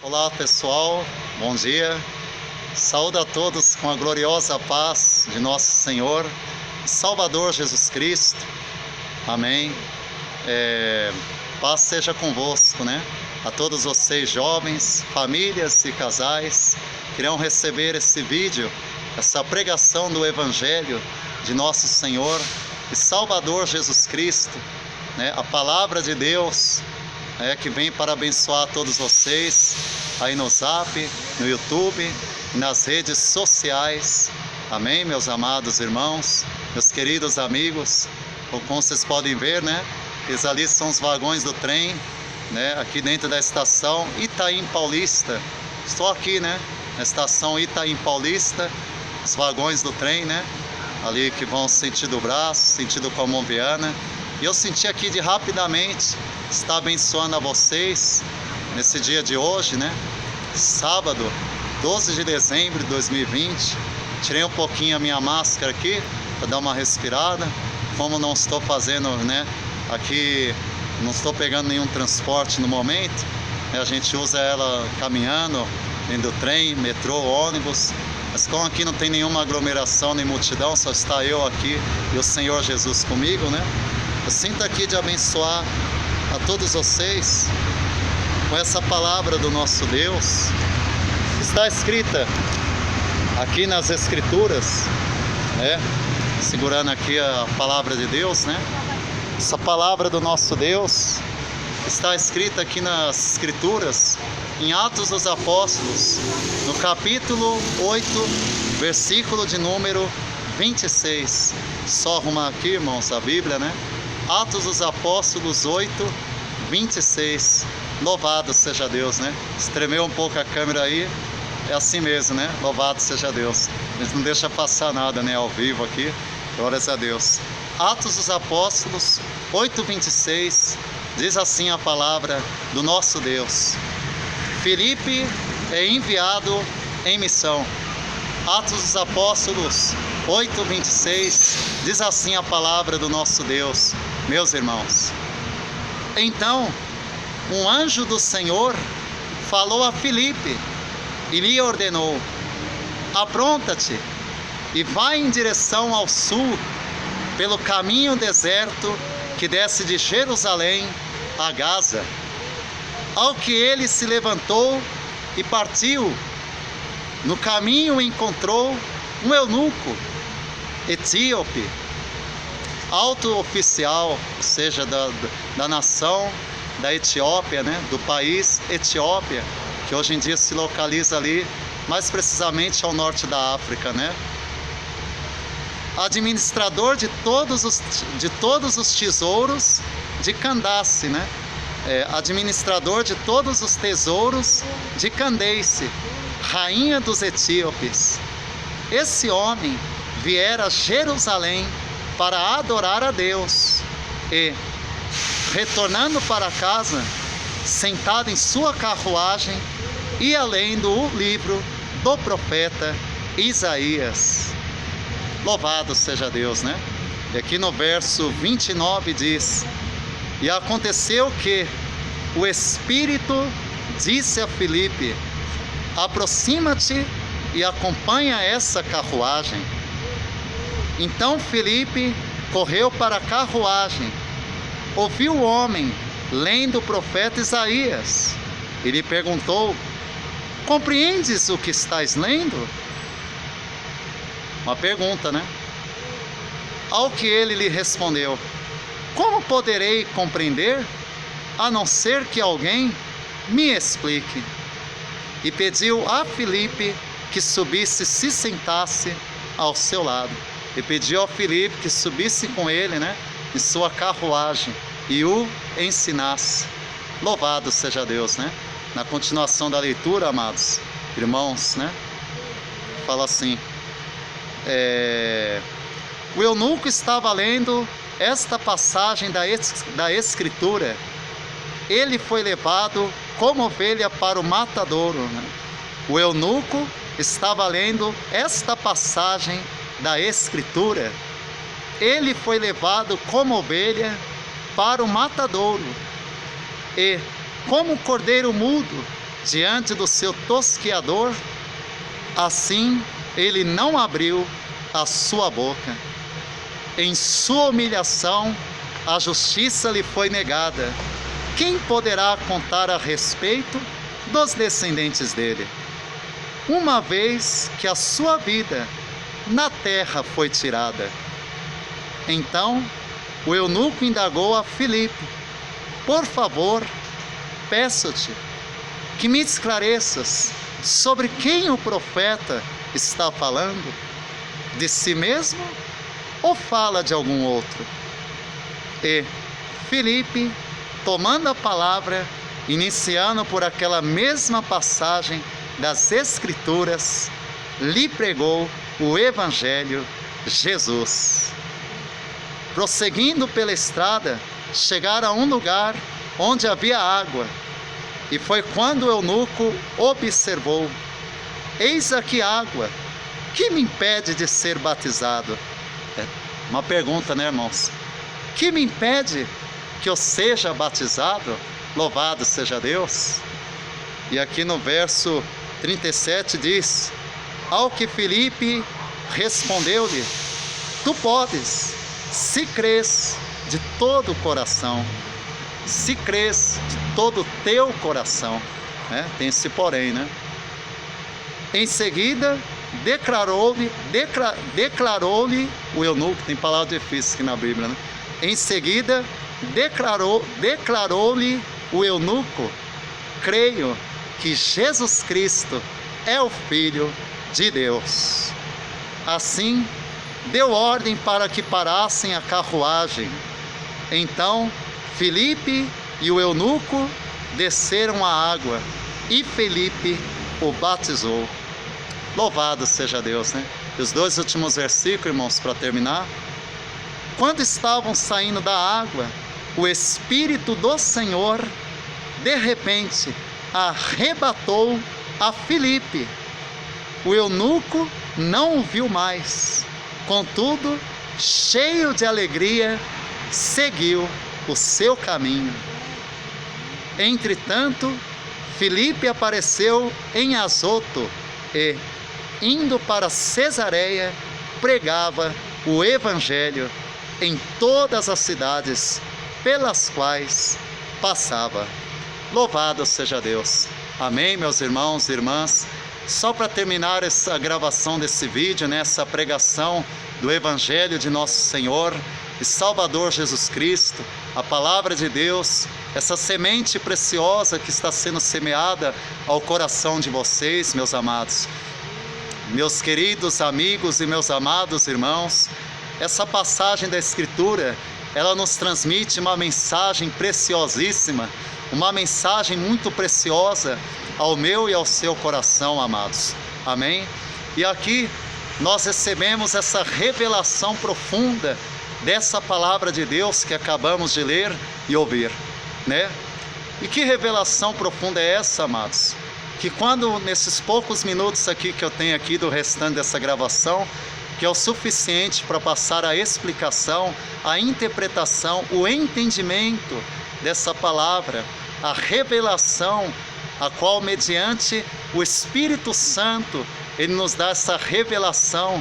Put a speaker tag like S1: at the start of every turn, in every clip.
S1: Olá pessoal, bom dia. Saúdo a todos com a gloriosa paz de nosso Senhor e Salvador Jesus Cristo. Amém. Paz seja convosco, né? A todos vocês jovens, famílias e casais que irão receber esse vídeo, essa pregação do Evangelho de nosso Senhor e Salvador Jesus Cristo, né? A palavra de Deus que vem para abençoar todos vocês aí no Zap, no YouTube e nas redes sociais. Amém, meus amados irmãos, meus queridos amigos. Como vocês podem ver, né? Esses ali são os vagões do trem, né? Aqui dentro da estação Itaim Paulista. Estou aqui, né? Na estação Itaim Paulista, os vagões do trem, né? Ali que vão sentido Braço, sentido Colombiana. E eu senti aqui de rapidamente estar abençoando a vocês nesse dia de hoje, né? Sábado, 12 de dezembro de 2020. Tirei um pouquinho a minha máscara aqui para dar uma respirada. Como não estou fazendo, né? Aqui não estou pegando nenhum transporte no momento, né? A gente usa ela caminhando dentro do trem, metrô, ônibus. Mas como aqui não tem nenhuma aglomeração nem multidão, só está eu aqui e o Senhor Jesus comigo, né? Eu sinto aqui de abençoar a todos vocês com essa palavra do nosso Deus. Está escrita aqui nas Escrituras, né? Segurando aqui a palavra de Deus, né? Essa palavra do nosso Deus está escrita aqui nas Escrituras, em Atos dos Apóstolos, no capítulo 8, versículo de número 26. Só arrumar aqui, irmãos, a Bíblia, né? Atos dos Apóstolos 8, 26. Louvado seja Deus, né? Estremeu um pouco a câmera aí, é assim mesmo, né? Louvado seja Deus. A gente não deixa passar nada, né? Ao vivo aqui, glórias a Deus. Atos dos Apóstolos 8, 26, diz assim a palavra do nosso Deus: Filipe é enviado em missão. Atos dos Apóstolos 8, 26, diz assim a palavra do nosso Deus, meus irmãos. Então, um anjo do Senhor falou a Filipe e lhe ordenou: apronta-te e vai em direção ao sul, pelo caminho deserto que desce de Jerusalém a Gaza. Ao que ele se levantou e partiu, no caminho encontrou um eunuco etíope, alto oficial, ou seja, da nação da Etiópia, né? Do país Etiópia, que hoje em dia se localiza ali, mais precisamente ao norte da África, né? Administrador de todos os tesouros de Candace, né? Administrador de todos os tesouros de Candace, rainha dos etíopes. Esse homem viera a Jerusalém para adorar a Deus e, retornando para casa, sentado em sua carruagem, ia lendo o livro do profeta Isaías. Louvado seja Deus, né? E aqui no verso 29 diz: e aconteceu que o Espírito disse a Filipe: aproxima-te e acompanha essa carruagem. Então Filipe correu para a carruagem, ouviu o homem lendo o profeta Isaías e lhe perguntou: compreendes o que estás lendo? Uma pergunta, né? Ao que ele lhe respondeu: como poderei compreender, a não ser que alguém me explique? E pediu a Filipe que subisse e se sentasse ao seu lado. E pediu a Filipe que subisse com ele, né, em sua carruagem e o ensinasse. Louvado seja Deus, né? Na continuação da leitura, amados irmãos, né? Fala assim: o eunuco estava lendo esta passagem da Escritura. Ele foi levado como ovelha para o matadouro, né? O eunuco estava lendo esta passagem da Escritura. Ele foi levado como ovelha para o matadouro e, como cordeiro mudo, diante do seu tosquiador, assim ele não abriu a sua boca. Em sua humilhação, a justiça lhe foi negada. Quem poderá contar a respeito dos descendentes dele? Uma vez que a sua vida na terra foi tirada. Então, o eunuco indagou a Filipe: por favor, peço-te que me esclareças sobre quem o profeta está falando, de si mesmo ou fala de algum outro? E Filipe, tomando a palavra, iniciando por aquela mesma passagem das Escrituras, lhe pregou o Evangelho Jesus. Prosseguindo pela estrada, chegaram a um lugar onde havia água, e foi quando o eunuco observou: eis aqui água, que me impede de ser batizado? É uma pergunta, né, irmãos? Que me impede que eu seja batizado? Louvado seja Deus! E aqui no verso 37 diz: ao que Filipe respondeu-lhe: tu podes, se crês de todo o coração. Se crês de todo o teu coração, né? Tem esse porém, né? Em seguida, declarou-lhe o eunuco, tem palavra difícil aqui na Bíblia, né? Em seguida, declarou-lhe o eunuco: creio que Jesus Cristo é o Filho de Deus. Assim, deu ordem para que parassem a carruagem. Então, Filipe e o eunuco desceram a água e Filipe o batizou. Louvado seja Deus, né? E os dois últimos versículos, irmãos, para terminar. Quando estavam saindo da água, o Espírito do Senhor, de repente, arrebatou a Filipe. O eunuco não o viu mais. Contudo, cheio de alegria, seguiu o seu caminho. Entretanto, Filipe apareceu em Azoto e, indo para Cesareia, pregava o Evangelho em todas as cidades pelas quais passava. Louvado seja Deus! Amém, meus irmãos e irmãs? Só para terminar essa gravação desse vídeo, essa pregação do Evangelho de nosso Senhor e Salvador Jesus Cristo, a palavra de Deus, essa semente preciosa que está sendo semeada ao coração de vocês, meus amados, meus queridos amigos e meus amados irmãos. Essa passagem da Escritura, ela nos transmite uma mensagem preciosíssima, uma mensagem muito preciosa ao meu e ao seu coração, amados. Amém? E aqui nós recebemos essa revelação profunda dessa palavra de Deus que acabamos de ler e ouvir, né? E que revelação profunda é essa, amados? Que quando, nesses poucos minutos aqui que eu tenho aqui do restante dessa gravação, que é o suficiente para passar a explicação, a interpretação, o entendimento dessa palavra, a revelação, a qual mediante o Espírito Santo, Ele nos dá essa revelação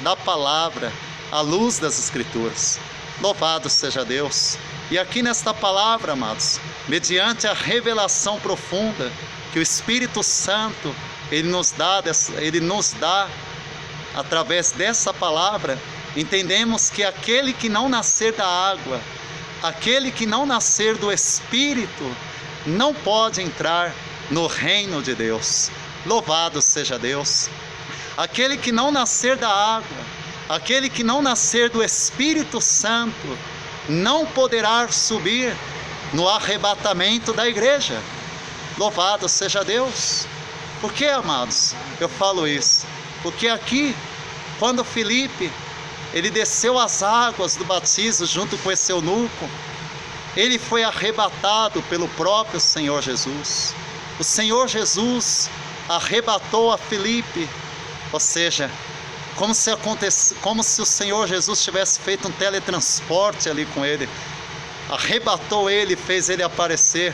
S1: da palavra, à luz das Escrituras. Louvado seja Deus! E aqui nesta palavra, amados, mediante a revelação profunda que o Espírito Santo, Ele nos dá através dessa palavra, entendemos que aquele que não nascer da água, aquele que não nascer do Espírito, não pode entrar no reino de Deus. Louvado seja Deus! Aquele que não nascer da água, aquele que não nascer do Espírito Santo, não poderá subir no arrebatamento da igreja. Louvado seja Deus! Por que, amados, eu falo isso? Porque aqui, quando Filipe, ele desceu as águas do batismo junto com esse eunuco, ele foi arrebatado pelo próprio Senhor Jesus. O Senhor Jesus arrebatou a Filipe, ou seja, como se o Senhor Jesus tivesse feito um teletransporte ali com ele, arrebatou ele, fez ele aparecer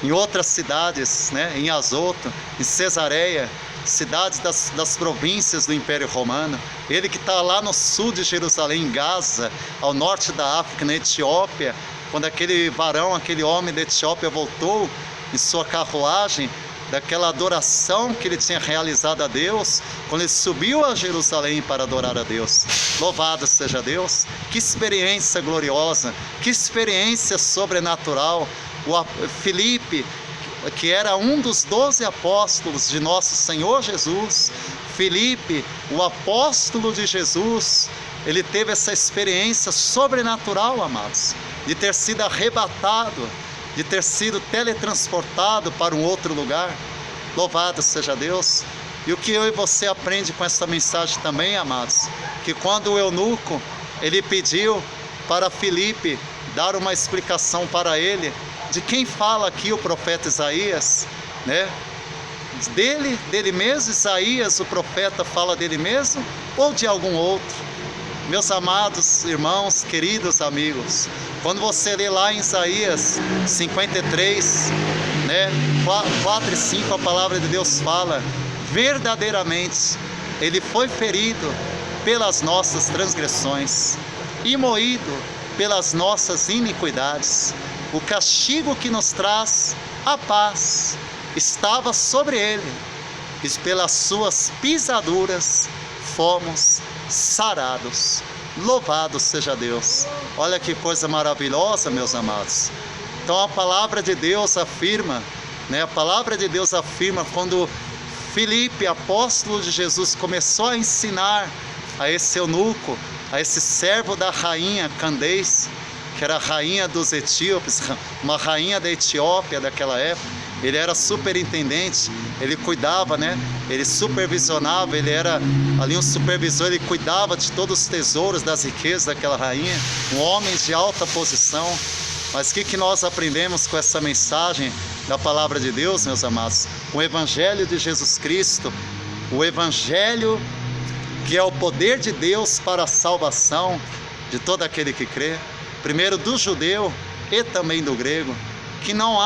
S1: em outras cidades, né? Em Azoto, em Cesareia, cidades das províncias do Império Romano. Ele que está lá no sul de Jerusalém, em Gaza, ao norte da África, na Etiópia, quando aquele homem da Etiópia voltou em sua carruagem, daquela adoração que ele tinha realizado a Deus, quando ele subiu a Jerusalém para adorar a Deus. Louvado seja Deus! Que experiência gloriosa, que experiência sobrenatural. O Filipe, que era um dos 12 apóstolos de nosso Senhor Jesus, Filipe, o apóstolo de Jesus, ele teve essa experiência sobrenatural, amados, de ter sido arrebatado, de ter sido teletransportado para um outro lugar. Louvado seja Deus! E o que eu e você aprende com essa mensagem também, amados, que quando o eunuco, ele pediu para Filipe dar uma explicação para ele, de quem fala aqui o profeta Isaías, né? Dele mesmo, Isaías, o profeta, fala dele mesmo, ou de algum outro? Meus amados irmãos, queridos amigos, quando você lê lá em Isaías 53, né, 4 e 5, a palavra de Deus fala: verdadeiramente ele foi ferido pelas nossas transgressões e moído pelas nossas iniquidades. O castigo que nos traz a paz estava sobre ele, e pelas suas pisaduras fomos sarados. Louvado seja Deus! Olha que coisa maravilhosa, meus amados. Então a palavra de Deus afirma, né? A palavra de Deus afirma, quando Filipe, apóstolo de Jesus, começou a ensinar a esse eunuco, a esse servo da rainha Candace, que era a rainha dos etíopes, uma rainha da Etiópia daquela época. Ele era superintendente, ele cuidava, né? Ele supervisionava, ele era ali um supervisor, ele cuidava de todos os tesouros, das riquezas daquela rainha, um homem de alta posição. Mas o que nós aprendemos com essa mensagem da palavra de Deus, meus amados? O Evangelho de Jesus Cristo, o Evangelho que é o poder de Deus para a salvação de todo aquele que crê, primeiro do judeu e também do grego, que não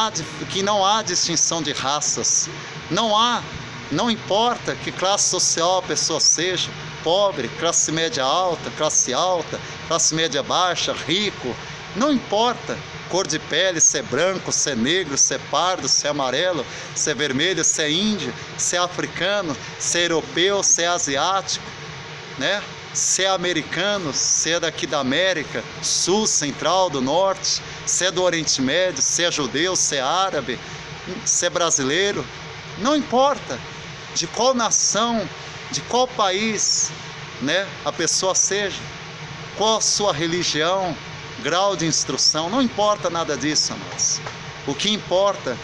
S1: há distinção de raças, não importa que classe social a pessoa seja, pobre, classe média alta, classe média baixa, rico, não importa cor de pele, se é branco, se é negro, se é pardo, se é amarelo, se é vermelho, se é índio, se é africano, se é europeu, se é asiático, né? Se é americano, se é daqui da América, sul, central, do norte, se é do Oriente Médio, se é judeu, se é árabe, se é brasileiro, não importa de qual nação, de qual país, né, a pessoa seja, qual a sua religião, grau de instrução, não importa nada disso, amados. O que importa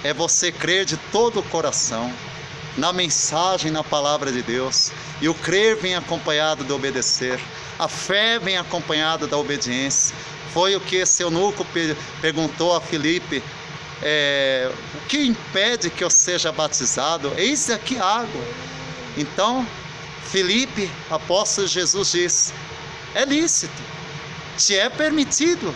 S1: é você crer de todo o coração na mensagem, na palavra de Deus, e o crer vem acompanhado do obedecer, a fé vem acompanhada da obediência. Foi o que esse eunuco perguntou a Filipe: o que impede que eu seja batizado? Eis aqui água. Então Filipe, apóstolo de Jesus, diz: é lícito, te é permitido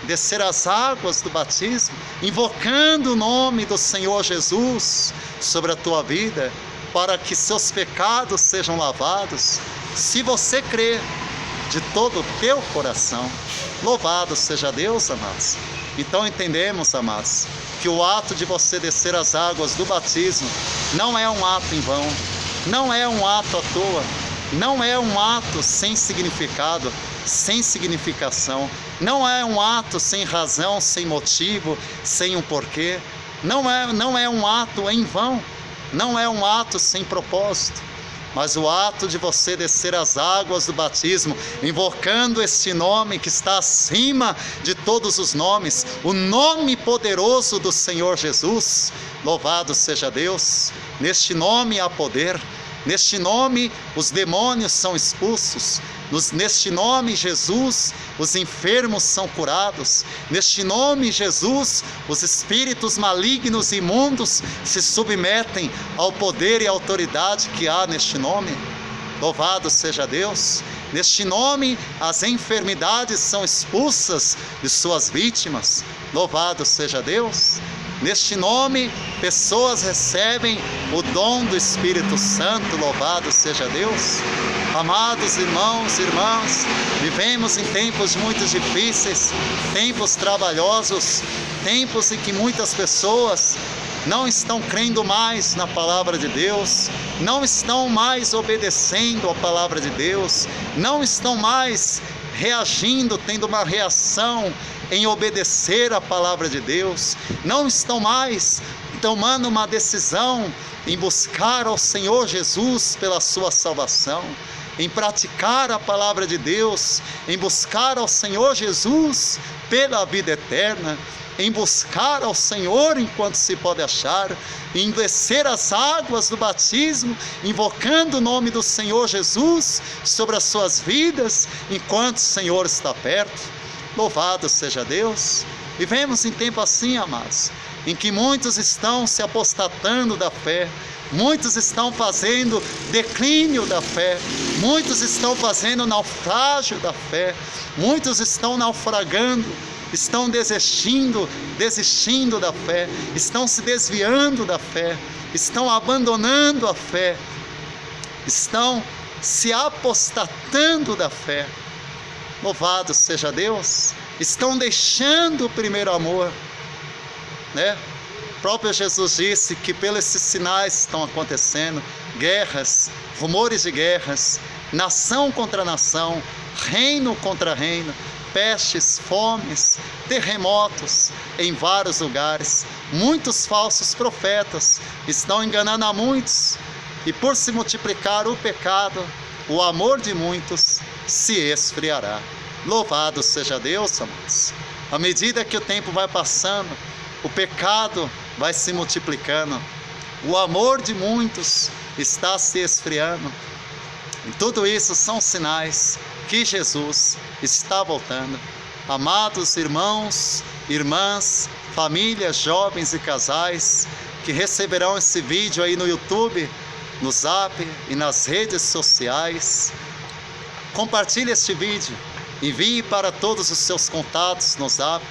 S1: descer as águas do batismo, invocando o nome do Senhor Jesus sobre a tua vida, para que seus pecados sejam lavados, se você crer de todo o teu coração. Louvado seja Deus, amados. Então entendemos, amados, que o ato de você descer as águas do batismo não é um ato em vão, não é um ato à toa, não é um ato sem significado, sem significação, não é um ato sem razão, sem motivo, sem um porquê, não é um ato em vão, não é um ato sem propósito, mas o ato de você descer as águas do batismo, invocando este nome que está acima de todos os nomes, o nome poderoso do Senhor Jesus. Louvado seja Deus! Neste nome há poder, neste nome os demônios são expulsos, neste nome Jesus os enfermos são curados, neste nome Jesus os espíritos malignos e imundos se submetem ao poder e autoridade que há neste nome. Louvado seja Deus! Neste nome as enfermidades são expulsas de suas vítimas. Louvado seja Deus! Neste nome, pessoas recebem o dom do Espírito Santo, louvado seja Deus. Amados irmãos e irmãs, vivemos em tempos muito difíceis, tempos trabalhosos, tempos em que muitas pessoas não estão crendo mais na palavra de Deus, não estão mais obedecendo a palavra de Deus, não estão mais reagindo, tendo uma reação em obedecer a palavra de Deus, não estão mais tomando uma decisão em buscar ao Senhor Jesus pela sua salvação, em praticar a palavra de Deus, em buscar ao Senhor Jesus pela vida eterna, em buscar ao Senhor enquanto se pode achar, em descer as águas do batismo, invocando o nome do Senhor Jesus sobre as suas vidas, enquanto o Senhor está perto. Louvado seja Deus. Vivemos em tempo assim, amados, em que muitos estão se apostatando da fé, muitos estão fazendo declínio da fé, muitos estão fazendo naufrágio da fé, muitos estão naufragando, estão desistindo da fé, estão se desviando da fé, estão abandonando a fé, estão se apostatando da fé. Louvado seja Deus, estão deixando o primeiro amor, né? O próprio Jesus disse que pelos esses sinais que estão acontecendo, guerras, rumores de guerras, nação contra nação, reino contra reino, pestes, fomes, terremotos em vários lugares, muitos falsos profetas estão enganando a muitos, e por se multiplicar o pecado, o amor de muitos se esfriará. Louvado seja Deus, amados. À medida que o tempo vai passando, o pecado vai se multiplicando, o amor de muitos está se esfriando, e tudo isso são sinais que Jesus está voltando. Amados irmãos, irmãs, famílias, jovens e casais que receberão esse vídeo aí no YouTube, no Zap e nas redes sociais, compartilhe este vídeo, envie para todos os seus contatos no Zap.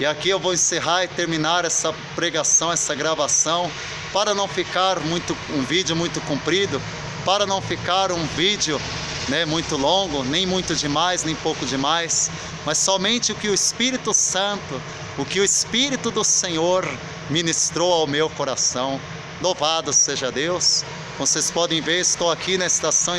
S1: E aqui eu vou encerrar e terminar essa pregação, essa gravação, para não ficar um vídeo muito comprido, para não ficar um vídeo, né, muito longo, nem muito demais, nem pouco demais, mas somente o que o Espírito Santo, o que o Espírito do Senhor ministrou ao meu coração. Louvado seja Deus. Como vocês podem ver, estou aqui na estação